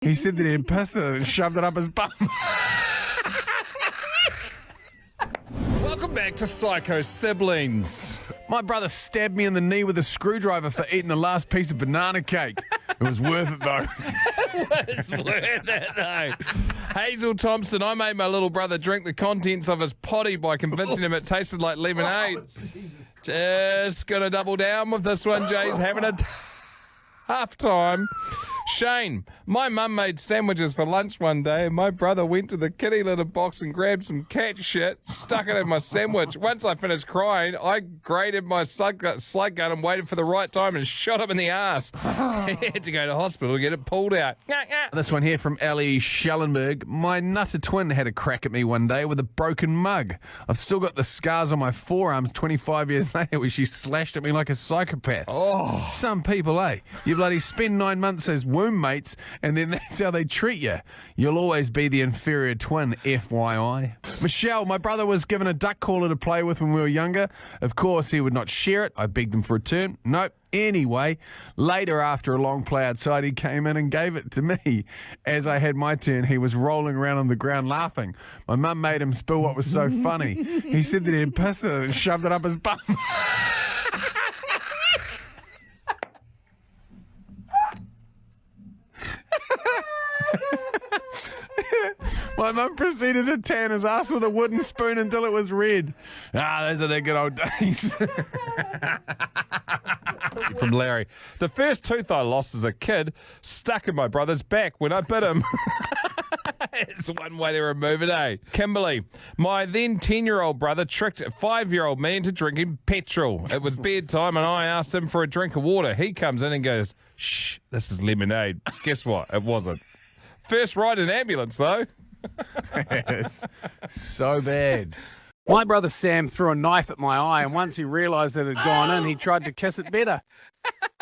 He said that he had pissed it and shoved it up his bum. Welcome back to Psycho Siblings. My brother stabbed me in the knee with a screwdriver for eating the last piece of banana cake. It was worth it, though. It's worth it, though. Hazel Thompson, I made my little brother drink the contents of his potty by convincing him it tasted like lemonade. Just gonna double down with this one, Jay's having a tough time. Shane, my mum made sandwiches for lunch one day and my brother went to the kitty litter box and grabbed some cat shit, stuck it in my sandwich. Once I finished crying, I graded my slug gun and waited for the right time and shot him in the ass. He had to go to hospital to get it pulled out. This one here from Ellie Schellenberg. My nutter twin had a crack at me one day with a broken mug. I've still got the scars on my forearms 25 years later where she slashed at me like a psychopath. Oh, Some people, eh? You bloody spend 9 months as womb mates and then that's how they treat you. You'll always be the inferior twin, FYI. Michelle, my brother was given a duck caller to play with when we were younger. Of course, he would not share it. I begged him for a turn. Nope. Anyway, later after a long play outside, he came in and gave it to me. As I had my turn, he was rolling around on the ground laughing. My mum made him spill what was so funny. He said that he had pissed it and shoved it up his bum. My mum proceeded to tan his ass with a wooden spoon until it was red. Those are the good old days. from Larry. The first tooth I lost as a kid stuck in my brother's back when I bit him. It's one way to remove it, eh? Kimberly, my then 10-year-old brother tricked a 5-year-old me into drinking petrol. It was bedtime and I asked him for a drink of water. He comes in and goes, "Shh, this is lemonade." Guess what? It wasn't. First ride in ambulance, though. Yes. So bad. My brother Sam threw a knife at my eye, and once he realised it had gone in, he tried to kiss it better.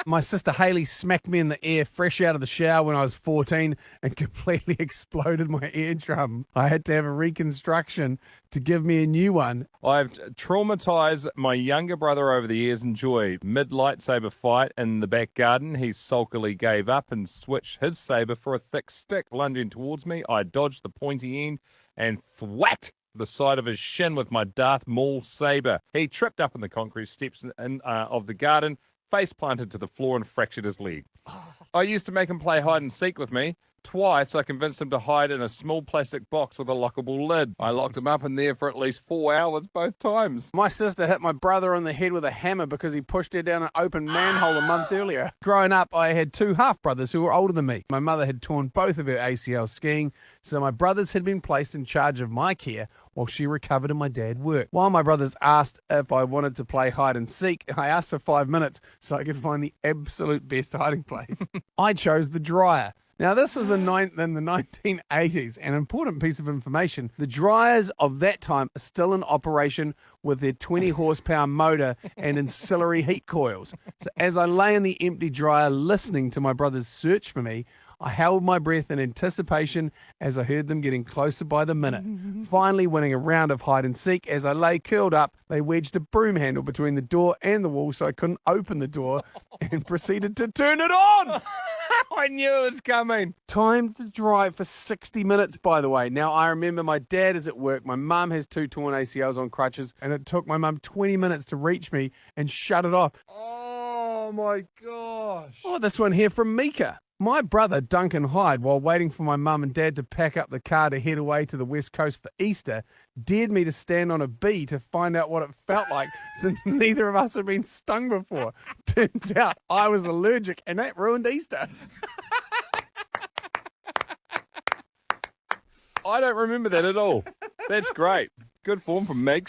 My sister Hayley smacked me in the ear fresh out of the shower when I was 14 and completely exploded my eardrum. I had to have a reconstruction to give me a new one. I've traumatised my younger brother over the years and joy. Mid-lightsaber fight in the back garden, he sulkily gave up and switched his saber for a thick stick. Lunging towards me, I dodged the pointy end and thwacked the side of his shin with my Darth Maul saber. He tripped up on the concrete steps of the garden, face planted to the floor and fractured his leg. I used to make him play hide and seek with me. Twice, I convinced him to hide in a small plastic box with a lockable lid. I locked him up in there for at least 4 hours both times. My sister hit my brother on the head with a hammer because he pushed her down an open manhole a month earlier. Growing up, I had 2 half-brothers who were older than me. My mother had torn both of her ACL skiing, so my brothers had been placed in charge of my care while she recovered and my dad worked. While my brothers asked if I wanted to play hide and seek, I asked for 5 minutes so I could find the absolute best hiding place. I chose the dryer. Now, this was in the 1980s. An important piece of information. The dryers of that time are still in operation with their 20 horsepower motor and ancillary heat coils. So as I lay in the empty dryer listening to my brothers search for me, I held my breath in anticipation as I heard them getting closer by the minute. Finally winning a round of hide and seek, as I lay curled up, they wedged a broom handle between the door and the wall so I couldn't open the door and proceeded to turn it on. I knew it was coming. Timed the drive for 60 minutes, by the way. Now, I remember my dad is at work. My mum has 2 torn ACLs on crutches, and it took my mum 20 minutes to reach me and shut it off. Oh, my gosh. Oh, this one here from Mika. My brother, Dunc and Hyde, while waiting for my mum and dad to pack up the car to head away to the West Coast for Easter, dared me to stand on a bee to find out what it felt like since neither of us had been stung before. Turns out I was allergic and that ruined Easter. I don't remember that at all. That's great. Good form from Megs.